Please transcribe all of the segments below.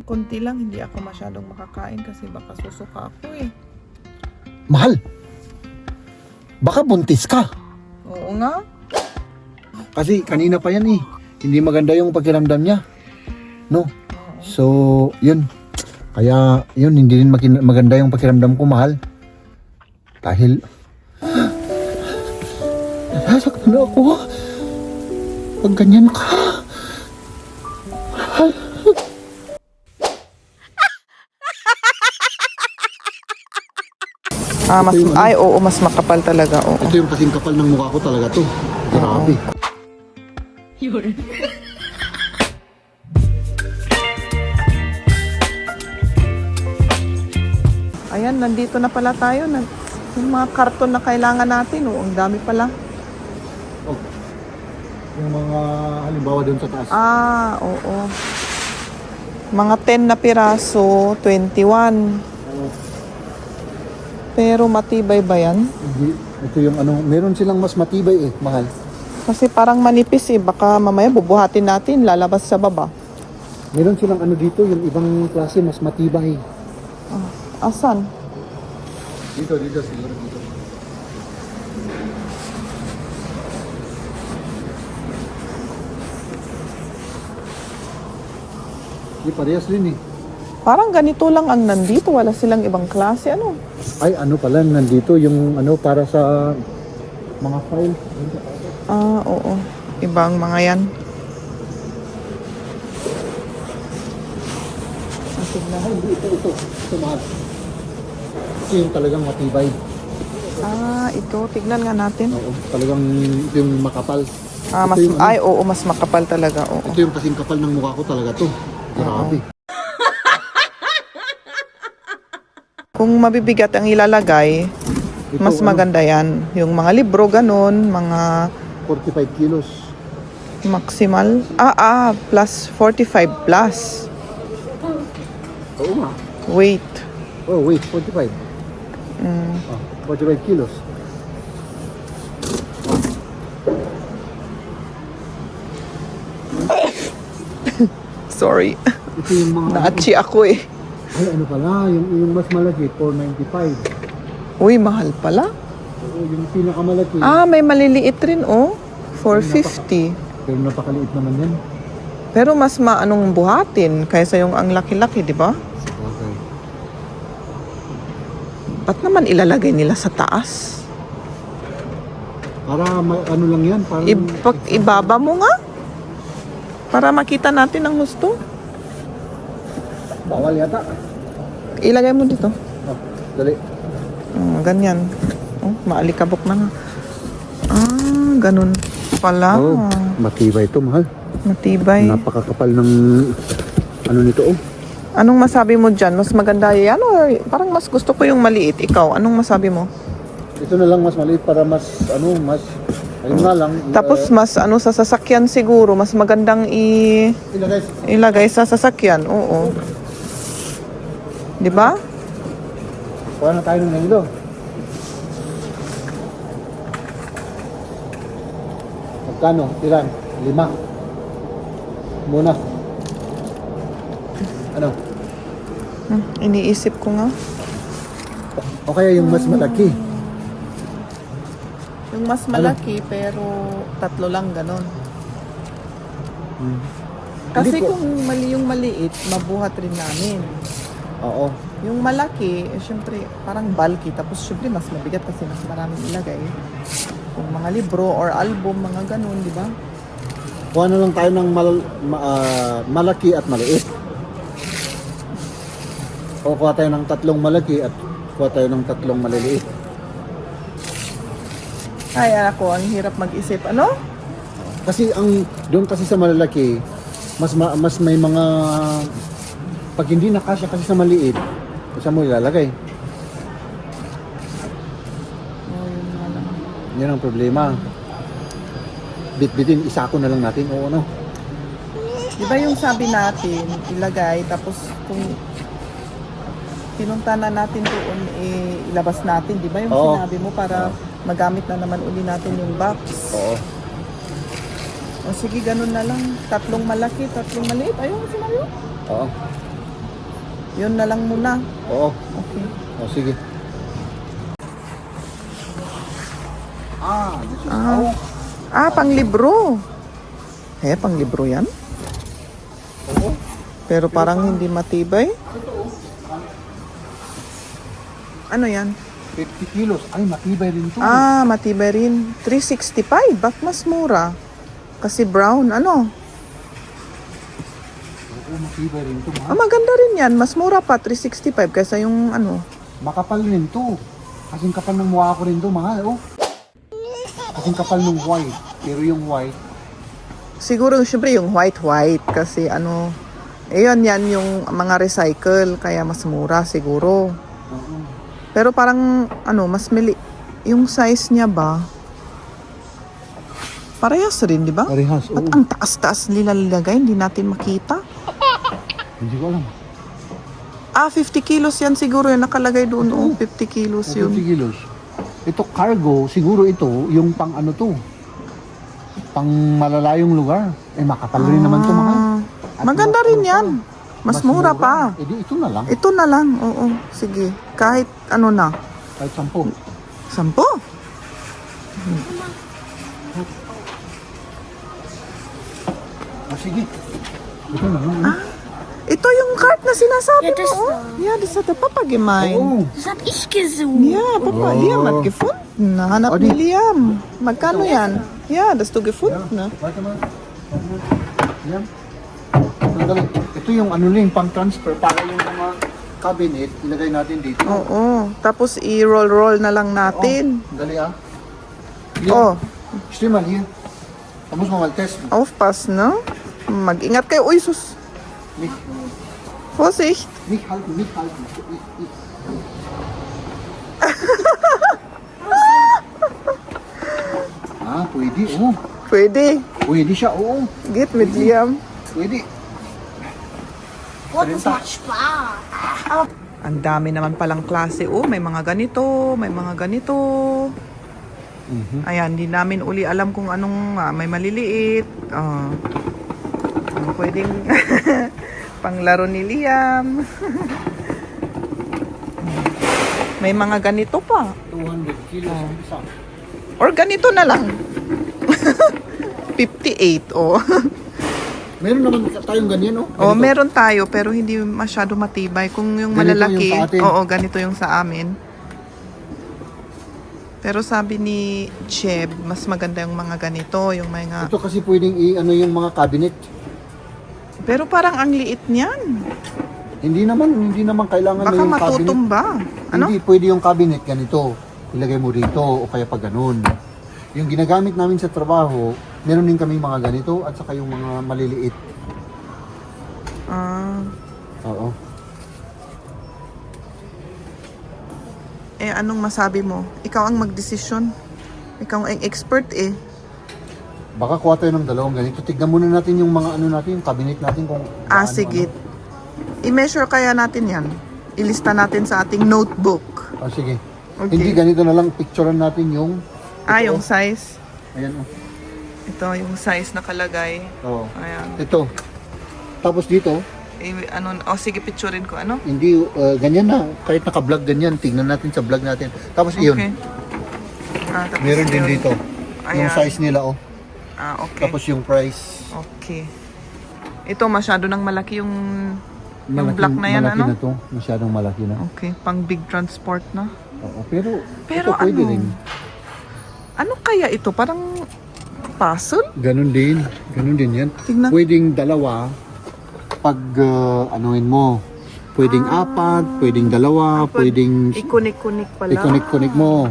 Kunti lang, hindi ako masyadong makakain kasi baka susuka ako eh. Mahal, baka buntis ka. Oo nga. Kasi kanina pa yan eh. Hindi maganda yung pakiramdam niya. No? So, yun. Kaya, yun, hindi rin maganda yung pakiramdam ko, mahal. Dahil, nasasaktan ako. Pag ganyan ka. Mahal. Ay, oo, mas makapal talaga. Oo. Ito yung kasing kapal ng mukha ko talaga to. Grabe. Ayan, nandito na pala tayo. Yung mga karton na kailangan natin. Oh, ang dami pala. Oh. Yung mga halimbawa doon sa taas. Oo. Mga 10 na piraso, 21. Oh. Pero matibay ba yan? Hindi. Ito yung ano, meron silang mas matibay eh, mahal. Kasi parang manipis eh. Baka mamaya bubuhatin natin, lalabas sa baba. Meron silang ano dito, yung ibang klase mas matibay. Asan? Dito, siguro dito. Di parehas din eh. Parang ganito lang ang nandito. Wala silang ibang klase. Ano? Ay, ano pala, nandito yung ano para sa mga file. Oo. Ibang mga yan. Ay, ito mahal. Ito yung talagang matibay. Ito. Tignan nga natin. Oo, talagang ito yung makapal. Mas makapal talaga. Oo. Ito yung kasing kapal ng mukha ko talaga to. Grabe. Kung mabibigat ang ilalagay, Ito, mas maganda yan. Yung mga libro, ganun, mga 45 kilos. maximal. Plus 45 plus. Oo nga. Weight. Oh, wait, 45. 45 kilos. Sorry. Ito yung mga... Naatsi ako eh. Ay, ano pala, yung mas malaki, 495. Uy, mahal pala. Oo, yung pinakamalaki. May maliliit rin oh. 450. Pero napakaliit naman yan. Pero mas maanong buhatin kaysa yung ang laki-laki, di ba? Okay. Ba't naman ilalagay nila sa taas? Para ano lang yan, parang... Ibaba mo nga. Para makita natin ang husto. Bawal yata. Ilagay mo dito. Dali. Ganyan. Maalikabok na nga. Ganun pala. Matibay ito, mahal. Matibay. Napakakapal ng ano nito, Anong masabi mo dyan? Mas maganda yan or parang mas gusto ko yung maliit? Ikaw, anong masabi mo? Ito na lang mas maliit para mas ayun nga lang. Tapos mas sa sasakyan siguro, mas magandang ilagay sa sasakyan. Oo. 'Di ba? Kuha na tayo ng nilo. Magkano? Ilan? 5. Muna. Ano? Iniisip ko nga. O kaya yung mas malaki. Yung mas malaki pero 3 lang ganon. Kasi kung yung maliit, mabuhat rin namin. Oo. Yung malaki, syempre, parang bulky. Tapos syempre, mas mabigat kasi mas maraming ilagay. Kung mga libro or album, mga ganon, di ba? Kuha na lang tayo ng malaki at maliit. O kuha tayo ng 3 malaki at kuha tayo ng 3 maliliit. Ay, ako, ang hirap mag-isip. Ano? Kasi doon kasi sa malalaki, mas may mga pag hindi nakasya kasi sa maliit, saan mo ilalagay? Yun nga lang. Yan ang problema. Bitbitin, isako na lang natin o ano. Di ba yung sabi natin, ilagay, tapos kung pinunta na natin doon, ilabas natin, di ba yung sinabi mo para magamit na naman uli natin yung box. Oo. O sige, ganun na lang. 3 malaki, 3 maliit. Ayun, sinabi mo? Oo. Yun na lang muna. Oo. Okay. O, sige. This is Pang libro. Pang libro yan? Oo. Pero parang hindi matibay. Ano yan? 50 kilos. Ay, matibay rin to. Matibay rin. 365. Ba't mas mura? Kasi brown, ano? Oo, matibay rin to, mahal. Maganda rin yan. Mas mura pa, 365 kaysa yung ano. Makapal rin to. Kasing kapal ng mukha ko rin to, mahal. Oh. Kasing kapal ng white. Pero yung white, Siguro, syempre yung white kasi ano, yan yung mga recycle, kaya mas mura siguro. oo. Pero parang, ano, mas yung size niya ba? Parehas rin, di ba? Parehas, At oo. ang taas-taas nila nilagay, hindi natin makita. Hindi ko alam. 50 kilos yan siguro yung nakalagay doon. 50 kilos 50 yun. kilos. Ito cargo, siguro ito, yung pang ano to. Pang malalayong lugar. Makapal rin naman to, mahal. At Maganda rin yan. Mas mura pa. Di ito na lang. Ito na lang, oo. Sige. Kahit ano na. Kahit 10. 10? Sige. Ito na lang. Ito yung cart na sinasabi Ja, das mo. da. Ja, das hat der Papa gemeint. Oo. Das hab ich gesucht. Ja, Papa, Liam hat gefunden. Hanap ni Liam. Magkano yan? Ja, das du gefunden. Ne? Warte mal. Yan. Sandali. Ito yung ano rin, pang transfer para yung mga cabinet, ilagay natin dito. Oo. Tapos i-roll-roll na lang natin. Dali Oh, Still mal hier. Da muss man mal testen. aufpassen, ne? Mag-ingat kayo. Uy, sus. Nicht, Vorsicht. nicht halten, nicht halten. Ich. Pwede. Oh. Pwede. Pwede siya, oo. Geht mit Liam. Pwede. Oh, das macht Spaß. Ang dami naman palang klase. Oh, may mga ganito, may mga ganito. Ayan, hindi namin uli alam kung anong may maliliit. Ang pwedeng panglaro ni Liam. May mga ganito pa. 200 kilos ang isa. Or ganito na lang. 58, oh. Meron naman tayong ganyan, oh. Oh, Ganito. meron tayo pero hindi masyado matibay. Kung yung Ganito malalaki, yung sa atin. oo, ganito yung sa amin. Pero sabi ni Cheb, mas maganda yung mga ganito, yung mga... Ito kasi pwedeng ano yung mga cabinet. Pero parang ang liit niyan. Hindi naman kailangan Baka na yung cabinet. matutumba. Ano? Hindi, pwede yung cabinet ganito. Ilagay mo rito o kaya pag ganun. Yung ginagamit namin sa trabaho, meron din kami mga ganito at saka yung mga maliliit. Ah, Oo. anong masabi mo? Ikaw ang magdesisyon. Ikaw ang expert eh. Baka kuha tayo ng dalawang ganito. Tignan muna natin yung mga ano natin, yung cabinet natin kung gaano, Sige. I-measure kaya natin yan. Ilista natin sa ating notebook. Sige. Okay. Hindi ganito na lang, picturean natin yung... Yung size. Ayan, oh. Ito, yung size nakalagay. Oo. Ayan. Ito. Tapos dito, Sige, picturein ko. Ano? hindi, ganyan na. Kahit naka-vlog ganyan, tingnan natin sa vlog natin. Tapos iyon, Okay. Tapos meron din yun. dito. Yung Ayan. size nila, oh. Okay. Tapos yung price. Okay. Ito, masyado nang malaki yung black na yan, malaki ano? na to. Masyadong malaki na. Okay, pang big transport na. Oo, pero Pero ito pwede ano? rin. Ano kaya ito? Parang puzzle? Ganun din. Ganun din yan. Tignan. Pwedeng dalawa. Pag anuin mo. Pwedeng apat, pwedeng dalawa, pwedeng Ikunik-kunik pala. ikonik-konik mo.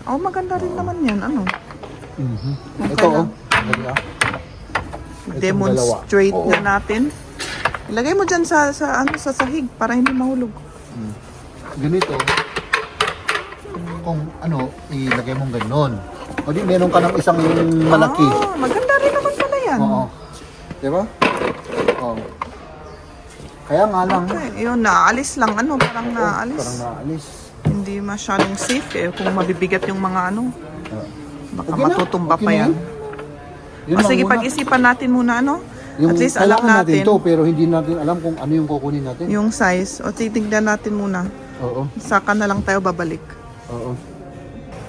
Oh, maganda rin naman yan. Ano? Mhm. Okay Ito, lang. oh. Dali, ah. Itong Demonstrate dalawa. Oo. na natin. Ilagay mo dyan sa sahig para hindi mahulog. Ganito. Kung ano, ilagay mong ganon. O di, meron ka ng isang malaki. Maganda rin naman pala yan. Oo. Diba? Oo. Kaya nga lang. Okay, yun, naalis lang. Ano, parang naalis. Parang naalis. Hindi masyadong safe eh. Kung mabibigat yung mga ano. Baka Okay na. matutumba Okay pa na yan. Yun lang Sige, muna. pag-isipan natin muna, ano? Yung At least alam kailangan natin. to, pero hindi natin alam kung ano yung kukunin natin. Yung size. O titignan natin muna. Oo. Saka na lang tayo babalik. Oo.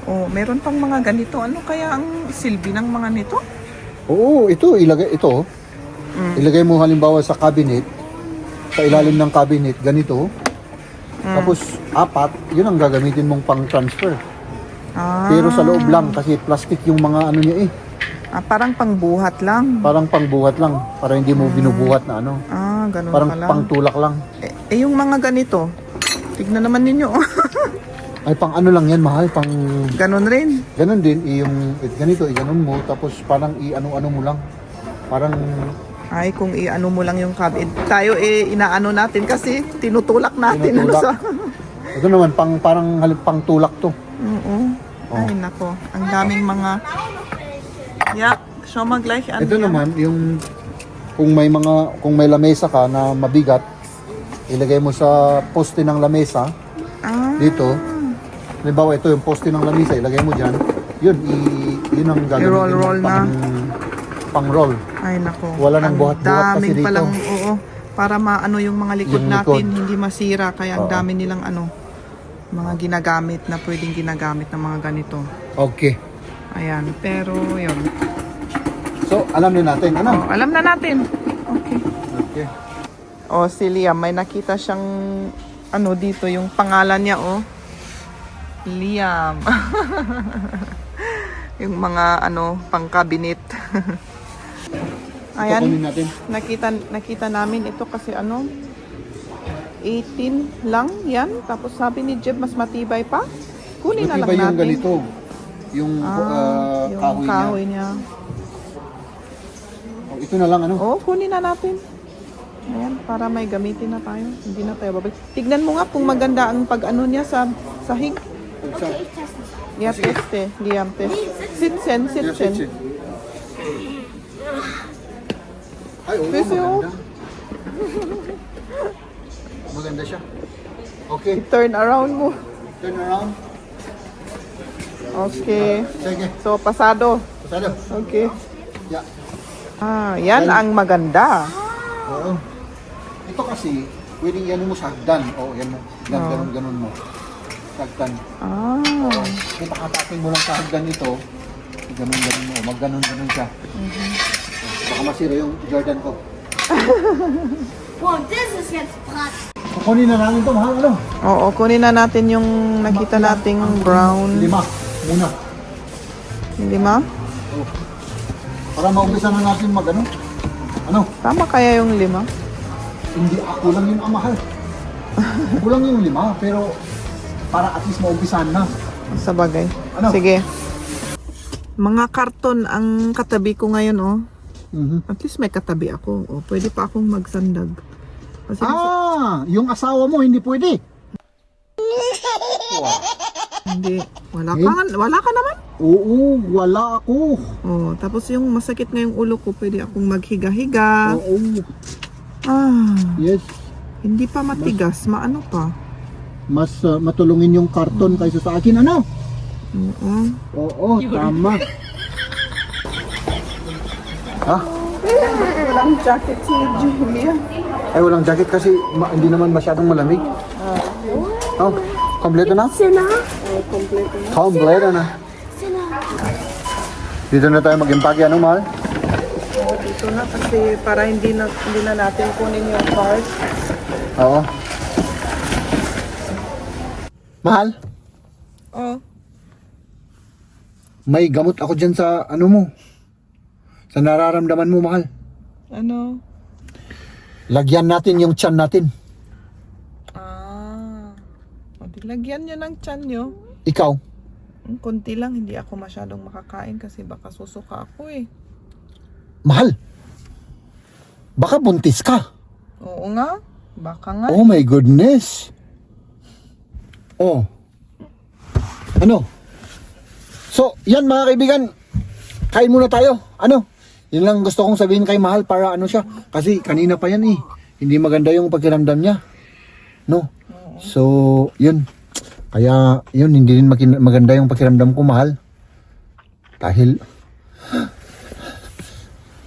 Oh, meron pang mga ganito. Ano kaya ang silbi ng mga nito? Oo, ito ilagay ito. Ilagay mo halimbawa sa cabinet, sa ilalim ng cabinet ganito. Tapos apat, 'yun ang gagamitin mong pang-transfer. Ah, Pero sa loob lang kasi plastic yung mga ano niya eh. parang pangbuhat lang. Parang pangbuhat lang para hindi mo binubuhat na ano. Ah, ganun Parang pala. pangtulak lang. Yung mga ganito, tignan naman ninyo. Ay pang ano lang yan, mahal, pang Ganun rin. ganun din yung ganito, ganun mo tapos parang i-ano-ano mo lang. Parang Ay, kung i-ano mo lang yung cabinet. Tayo inaano natin kasi tinutulak natin. Tinutulak. Ano sa... ito naman parang pang tulak to. Oo. Ay, nako. Ang daming mga... Yeah, show mag like. Ano Ito yan? naman yung kung may lamesa ka na mabigat, ilagay mo sa poste ng lamesa Ah, dito. Halimbawa ito yung poste ng lamesa, ilagay mo diyan. Yun ang gagamitin I-roll mo na. pang roll. ay, nako. Wala nang Ang buhat-buhat kasi daming dito. palang, oo. Para maano yung mga likod Yung natin, likod. hindi masira. Kaya ang Oo. dami nilang ano, mga ginagamit na pwedeng ginagamit ng mga ganito. Okay. Ayan, pero yun. So, alam din natin ano? Oh, alam na natin. Okay. Okay. Oh, si Liam, may nakita siyang ano dito, yung pangalan niya, oh. Liam. Yung mga ano, pang-cabinet. Ito kunin Ayan, natin. nakita namin ito kasi ano, 18 lang yan. Tapos sabi ni Jeb, mas matibay pa. Kunin na lang Matibay yung natin. ganito. Yung, Yung kahoy niya. Oh, ito na lang ano? Oh, kunin na natin. Ayan, para may gamitin na tayo. Hindi na tayo babalik. Tignan mo nga kung maganda ang pag-ano niya sa sahig. Yeah, teste. Liam, test. Sitsen. Ay, oo, Kasi, oh. maganda. Maganda siya. Okay, Turn around mo. turn around. Okay. Sige, So, pasado. pasado. Okay. Yeah. Ah, yan ang maganda. Oo. Ito kasi, pwedeng yan mo sa hagdan. Oo, yan mo. Ganun mo. Sa hagdan. Ah. Kung pakatakin mo lang sa hagdan ito, ganun mo. Magganon siya. Baka masira yung Jordan ko. Boah, das ist jetzt Brat. Kukunin na namin ito, mahal. Ano? Oo, kunin na natin yung nakita nating brown. 5 muna. 5? Oh. Para maumpisa na natin ano? Ano? Tama kaya yung 5? Hindi ako lang yung mahal. Kulang yung 5, pero para at least maumpisahan na. Sa bagay. Ano? Sige. Mga karton ang katabi ko ngayon, oh. Mhm. At least may katabi ako. Oh, pwede pa akong magsandag. Kasi Yung asawa mo hindi pwede. hindi. Wala ka naman. Oo, wala ako. Oh, tapos yung masakit ngayong ulo ko, pwede akong maghiga-higa. Oo, Ah, yes. hindi pa matigas. Maano pa? Mas matulungin yung karton kaysa sa akin, ano? Oo. Oo, tama. Ha? Walang jacket si Julia. Ay, walang jacket kasi hindi naman masyadong malamig. Oh, kompleto na? Sina? Kompleto na. Sina? Dito na tayo mag-impake, ano, mahal? Oh, dito na kasi para hindi na natin kunin yung card. Oo. Mahal, Oh, may gamot ako dyan sa ano mo. Sa nararamdaman mo, mahal. ano? Lagyan natin yung tiyan natin. O, lagyan nyo ng tiyan nyo. Ikaw, Kunti lang, hindi ako masyadong makakain kasi baka susuka ako eh. mahal. Baka buntis ka. Oo nga, baka nga. Oh my goodness. Oh. Ano? So, yan mga kaibigan. Kain muna tayo. Ano? Yun lang gusto kong sabihin kay Mahal para ano siya. Kasi kanina pa yan eh. Hindi maganda yung pakiramdam niya. No? So, yun. Kaya, yun, hindi rin maganda yung pakiramdam ko, Mahal. Dahil,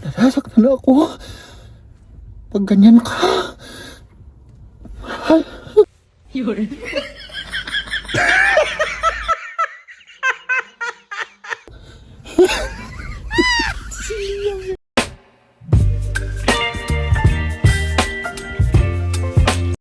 nasasaktan na ako. Pag ganyan ka. Yun.